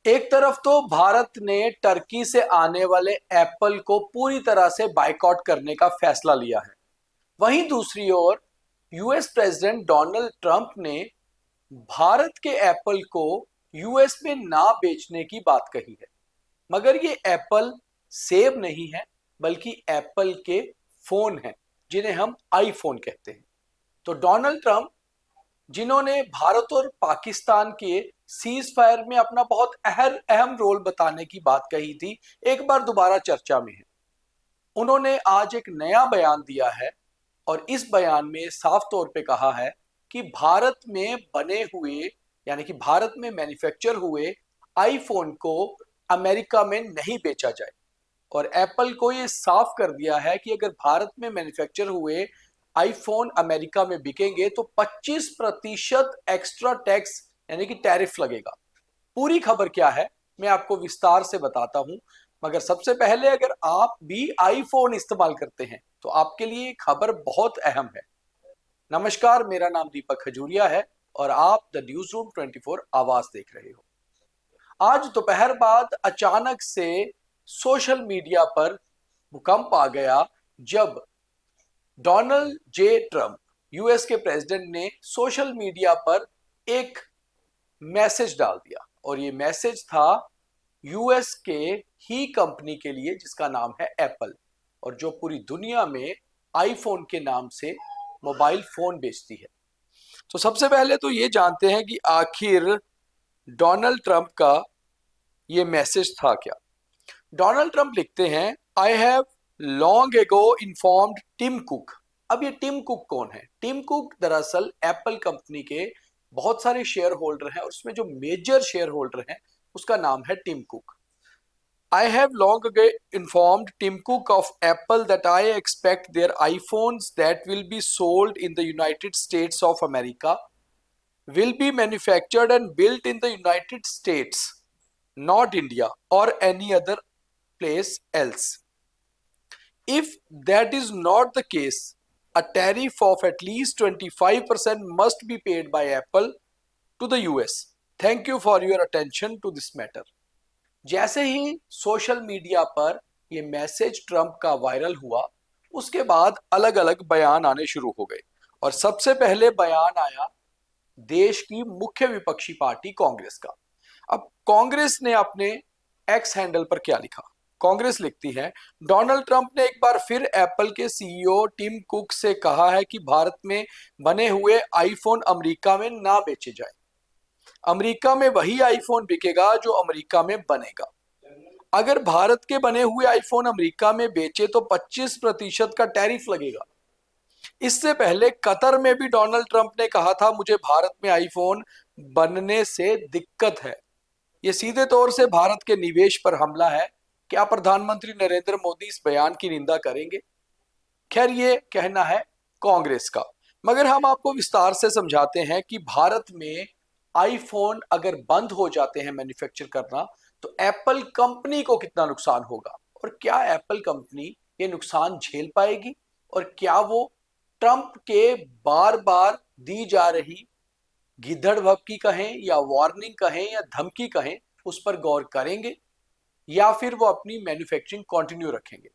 एक तरफ तो भारत ने टर्की से आने वाले एप्पल को पूरी तरह से बायकॉट करने का फैसला लिया है। वहीं दूसरी ओर यूएस प्रेसिडेंट डोनाल्ड ट्रंप ने भारत के एप्पल को यूएस में ना बेचने की बात कही है। मगर ये एप्पल सेब नहीं है, बल्कि एप्पल के फोन हैं, जिन्हें हम आईफोन कहते हैं। तो डोनाल्ड ट्रंप, जिन्होंने भारत और पाकिस्तान के सीज फायर में अपना बहुत अहम रोल बताने की बात कही थी, एक बार दोबारा चर्चा में है। उन्होंने आज एक नया बयान दिया है और इस बयान में साफ तौर पे कहा है कि भारत में बने हुए, यानी कि भारत में मैन्युफैक्चर हुए आईफोन को अमेरिका में नहीं बेचा जाए। और एप्पल को ये साफ कर दिया है कि अगर भारत में मैन्युफैक्चर हुए आईफोन अमेरिका में बिकेंगे तो 25% एक्स्ट्रा टैक्स यानी कि टैरिफ लगेगा। पूरी खबर क्या है मैं आपको विस्तार से बताता हूं, मगर सबसे पहले अगर आप भी आईफोन इस्तेमाल करते हैं तो आपके लिए खबर बहुत अहम है। नमस्कार, मेरा नाम दीपक खजूरिया है और आप द न्यूज रूम 24 आवाज देख रहे हो। आज दोपहर बाद अचानक से सोशल मीडिया पर भूकंप आ गया जब डोनाल्ड जे ट्रंप, यूएस के प्रेसिडेंट, ने सोशल मीडिया पर एक मैसेज डाल दिया। और ये मैसेज था यूएस के ही कंपनी के लिए जिसका नाम है एप्पल, और जो पूरी दुनिया में आईफोन के नाम से मोबाइल फोन बेचती है। तो सबसे पहले तो ये जानते हैं कि आखिर डोनाल्ड ट्रंप का ये मैसेज था क्या। डोनाल्ड ट्रंप लिखते हैं, I have long ago informed Tim Cook. अब ये टिम कुक कौन है? टिम कुक दरअसल एप्पल कंपनी के बहुत सारे शेयर होल्डर हैं और उसमें जो मेजर शेयर होल्डर हैं उसका नाम है Tim Cook. I have long ago informed Tim Cook of Apple that I expect their iPhones that will be sold in the United States of America will be manufactured and built in the United States, not India or any other place else. If that is not the case, a tariff of at least 25% must be paid by Apple to the US. Thank you for your attention to this matter. जैसे ही social media पर यह message Trump का viral हुआ, उसके बाद अलग अलग बयान आने शुरू हो गए। और सबसे पहले बयान आया देश की मुख्य विपक्षी पार्टी कांग्रेस का। अब कांग्रेस ने अपने एक्स हैंडल पर क्या लिखा? कांग्रेस लिखती है, डोनाल्ड ट्रंप ने एक बार फिर एप्पल के सीईओ टिम कुक से कहा है कि भारत में बने हुए आईफोन अमेरिका में ना बेचे जाए। अमेरिका में वही आईफोन बिकेगा जो अमेरिका में बनेगा। अगर भारत के बने हुए आईफोन अमेरिका में बेचे तो 25% का टैरिफ लगेगा। इससे पहले कतर में भी डोनाल्ड ट्रंप ने कहा था, मुझे भारत में आईफोन बनने से दिक्कत है। यह सीधे तौर से भारत के निवेश पर हमला है। क्या प्रधानमंत्री नरेंद्र मोदी इस बयान की निंदा करेंगे? खैर, ये कहना है कांग्रेस का, मगर हम आपको विस्तार से समझाते हैं कि भारत में आईफोन अगर बंद हो जाते हैं मैन्युफैक्चर करना तो एप्पल कंपनी को कितना नुकसान होगा, और क्या एप्पल कंपनी ये नुकसान झेल पाएगी, और क्या वो ट्रंप के बार बार दी जा रही गिद्धड़ भभकी कहें या वार्निंग कहें या धमकी कहें उस पर गौर करेंगे, या फिर वो अपनी मैन्युफैक्चरिंग कंटिन्यू रखेंगे।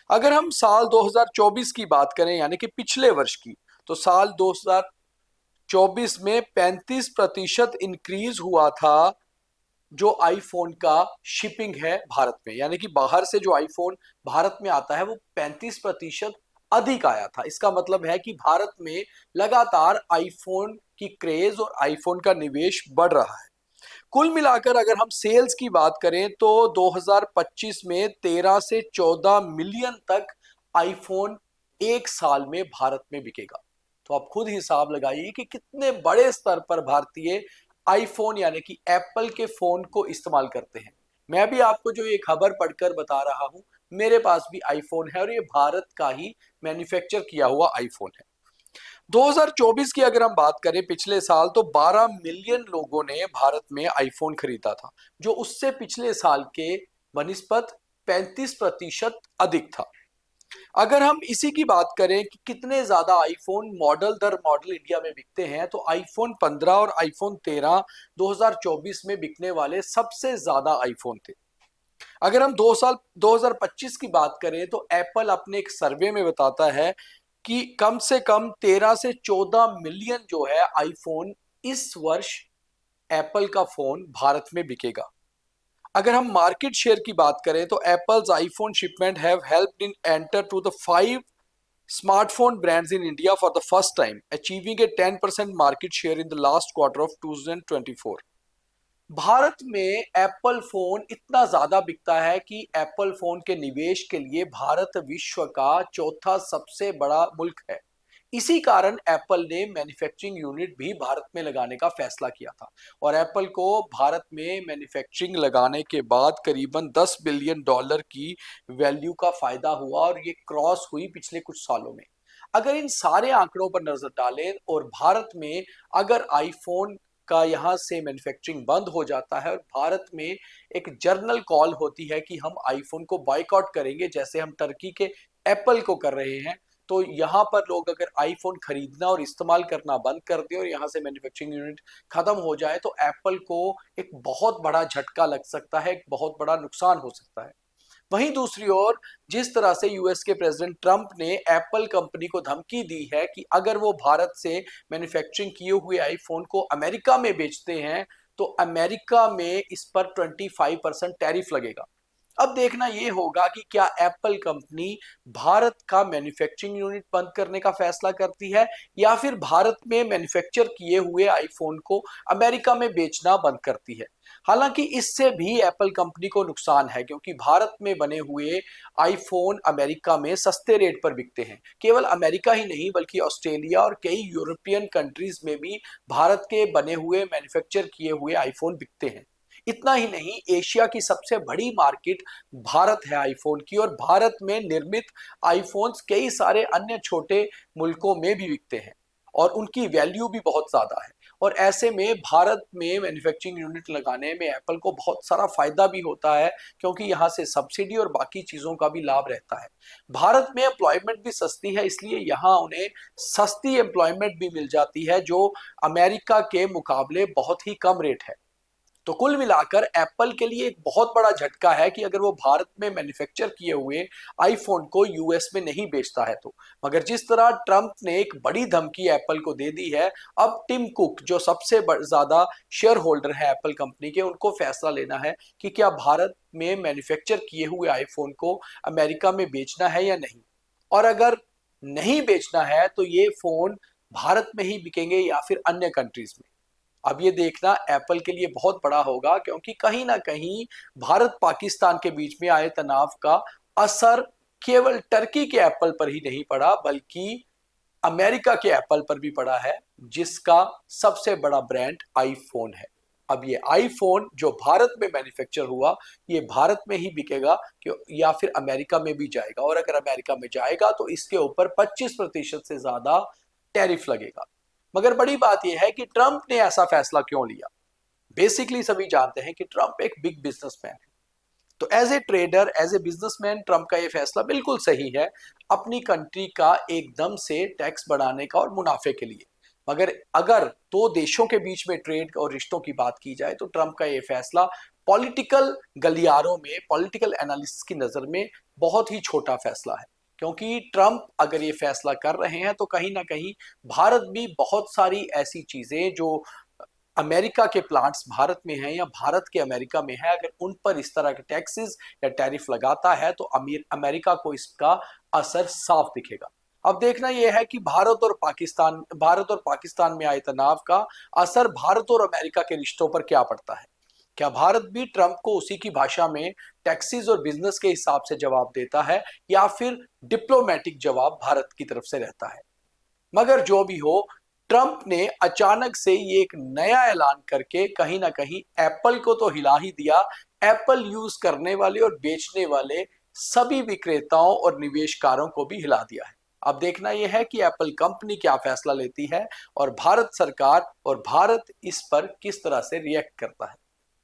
अगर हम साल 2024 की बात करें, यानी कि पिछले वर्ष की, तो साल 2024 में 35% इंक्रीज हुआ था जो आईफोन का शिपिंग है भारत में, यानी कि बाहर से जो आईफोन भारत में आता है वो 35% अधिक आया था। इसका मतलब है कि भारत में लगातार आईफोन की क्रेज और आईफोन का निवेश बढ़ रहा है। कुल मिलाकर अगर हम सेल्स की बात करें तो 2025 में 13 से 14 मिलियन तक आईफोन एक साल में भारत में बिकेगा। तो आप खुद हिसाब लगाइए कि कितने बड़े स्तर पर भारतीय आईफोन यानी कि एप्पल के फोन को इस्तेमाल करते हैं। मैं भी आपको जो ये खबर पढ़कर बता रहा हूं, मेरे पास भी आईफोन है और ये भारत का ही मैन्युफैक्चर किया हुआ आईफोन है। 2024 की अगर हम बात करें, पिछले साल, तो 12 मिलियन लोगों ने भारत में आईफोन खरीदा था, जो उससे पिछले साल के बनिस्बत 35% अधिक था। अगर हम इसी की बात करें कि कितने ज्यादा आईफोन मॉडल दर मॉडल इंडिया में बिकते हैं, तो आईफोन 15 और आईफोन 13 2024 में बिकने वाले सबसे ज्यादा आईफोन थे। अगर हम 2025 की बात करें, तो एप्पल अपने एक सर्वे में बताता है कि कम से कम 13 से 14 मिलियन जो है आईफोन इस वर्ष एप्पल का फोन भारत में बिकेगा। अगर हम मार्केट शेयर की बात करें, तो Apple's iPhone shipment have helped in enter to the 5 smartphone brands in India for the first time, achieving a 10% market share in the last quarter of 2024। Bharat में एप्पल फोन इतना ज्यादा बिकता है कि एप्पल फोन के निवेश के लिए भारत विश्व का चौथा सबसे बड़ा मुल्क है। इसी कारण एप्पल ने मैन्युफैक्चरिंग यूनिट भी भारत में लगाने का फैसला किया था, और एप्पल को भारत में मैन्युफैक्चरिंग लगाने के बाद करीबन $10 बिलियन की वैल्यू का फायदा हुआ, और ये क्रॉस हुई पिछले कुछ सालों में। अगर इन सारे आंकड़ों पर नजर डालें और भारत में अगर आईफोन का यहाँ से मैन्युफैक्चरिंग बंद हो जाता है और भारत में एक जर्नल कॉल होती है कि हम आईफोन को बॉयकॉट करेंगे, जैसे हम टर्की के एप्पल को कर रहे हैं, तो यहाँ पर लोग अगर आईफोन खरीदना और इस्तेमाल करना बंद कर दें और यहाँ से मैन्युफैक्चरिंग यूनिट खत्म हो जाए, तो एप्पल को एक बहुत बड़ा झटका लग सकता है, एक बहुत बड़ा नुकसान हो सकता है। वहीं दूसरी ओर, जिस तरह से यूएस के प्रेसिडेंट ट्रंप ने एप्पल कंपनी को धमकी दी है कि अगर वो भारत से मैन्युफैक्चरिंग किए हुए आईफोन को अमेरिका में बेचते हैं, तो अमेरिका में इस पर 25% टैरिफ लगेगा। अब देखना यह होगा कि क्या एप्पल कंपनी भारत का मैन्युफैक्चरिंग यूनिट बंद करने का फैसला करती है, या फिर भारत में मैन्युफैक्चर किए हुए आईफोन को अमेरिका में बेचना बंद करती है। हालांकि इससे भी एप्पल कंपनी को नुकसान है, क्योंकि भारत में बने हुए आईफोन अमेरिका में सस्ते रेट पर बिकते हैं। केवल अमेरिका ही नहीं, बल्कि ऑस्ट्रेलिया और कई यूरोपियन कंट्रीज में भी भारत के बने हुए मैन्युफैक्चर किए हुए आईफोन बिकते हैं। इतना ही नहीं, एशिया की सबसे बड़ी मार्केट भारत है आईफोन की, और भारत में निर्मित आईफोन्स कई सारे अन्य छोटे मुल्कों में भी बिकते हैं, और उनकी वैल्यू भी बहुत ज्यादा है। और ऐसे में भारत में मैन्युफैक्चरिंग यूनिट लगाने में एप्पल को बहुत सारा फायदा भी होता है, क्योंकि यहाँ से सब्सिडी और बाकी चीजों का भी लाभ रहता है। भारत में एम्प्लॉयमेंट भी सस्ती है, इसलिए यहाँ उन्हें सस्ती एम्प्लॉयमेंट भी मिल जाती है, जो अमेरिका के मुकाबले बहुत ही कम रेट है। तो कुल मिलाकर एप्पल के लिए एक बहुत बड़ा झटका है कि अगर वो भारत में मैन्युफैक्चर किए हुए आईफोन को यूएस में नहीं बेचता है तो। मगर जिस तरह ट्रंप ने एक बड़ी धमकी एप्पल को दे दी है, अब टिम कुक जो सबसे ज्यादा शेयर होल्डर है एप्पल कंपनी के, उनको फैसला लेना है कि क्या भारत में मैन्युफैक्चर किए हुए आईफोन को अमेरिका में बेचना है या नहीं। और अगर नहीं बेचना है, तो ये फोन भारत में ही बिकेंगे या फिर अन्य कंट्रीज में। अब ये देखना एप्पल के लिए बहुत बड़ा होगा, क्योंकि कहीं ना कहीं भारत पाकिस्तान के बीच में आए तनाव का असर केवल टर्की के एप्पल पर ही नहीं पड़ा, बल्कि अमेरिका के एप्पल पर भी पड़ा है, जिसका सबसे बड़ा ब्रांड आईफोन है। अब ये आईफोन जो भारत में मैन्युफैक्चर हुआ, ये भारत में ही बिकेगा या फिर अमेरिका में भी जाएगा, और अगर अमेरिका में जाएगा तो इसके ऊपर 25% से ज्यादा टैरिफ लगेगा। मगर बड़ी बात यह है कि ट्रंप ने ऐसा फैसला क्यों लिया। बेसिकली सभी जानते हैं कि ट्रंप एक बिग बिजनेसमैन है, तो as a trader, as a businessman, Trump का यह फैसला बिल्कुल सही है, अपनी कंट्री का एकदम से टैक्स बढ़ाने का और मुनाफे के लिए। मगर अगर दो देशों के बीच में ट्रेड और रिश्तों की बात की जाए, तो ट्रंप का यह फैसला पॉलिटिकल गलियारों में, पॉलिटिकल एनालिस्ट की नजर में बहुत ही छोटा फैसला है, क्योंकि ट्रंप अगर ये फैसला कर रहे हैं तो कहीं ना कहीं भारत भी बहुत सारी ऐसी चीजें जो अमेरिका के प्लांट्स भारत में हैं या भारत के अमेरिका में है, अगर उन पर इस तरह के टैक्सेस या टैरिफ लगाता है, तो अमेरिका को इसका असर साफ दिखेगा। अब देखना यह है कि भारत और पाकिस्तान में आए तनाव का असर भारत और अमेरिका के रिश्तों पर क्या पड़ता है। क्या भारत भी ट्रंप को उसी की भाषा में टैक्सेस और बिजनेस के हिसाब से जवाब देता है, या फिर डिप्लोमेटिक जवाब भारत की तरफ से रहता है। मगर जो भी हो, ट्रंप ने अचानक से ये एक नया ऐलान करके कहीं ना कहीं एप्पल को तो हिला ही दिया, एप्पल यूज करने वाले और बेचने वाले सभी विक्रेताओं और निवेशकारों को भी हिला दिया है। अब देखना यह है कि एप्पल कंपनी क्या फैसला लेती है और भारत सरकार और भारत इस पर किस तरह से रिएक्ट करता है।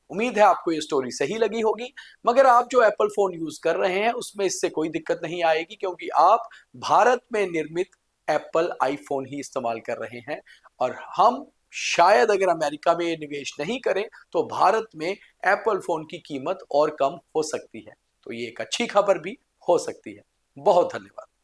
उम्मीद है आपको ये स्टोरी सही लगी होगी। मगर आप जो एप्पल फोन यूज कर रहे हैं उसमें इससे कोई दिक्कत नहीं आएगी, क्योंकि आप भारत में निर्मित एप्पल आईफोन ही इस्तेमाल कर रहे हैं। और हम शायद अगर अमेरिका में निवेश नहीं करें तो भारत में एप्पल फोन की कीमत और कम हो सकती है। तो ये एक अच्छी खबर भी हो सकती है। बहुत धन्यवाद।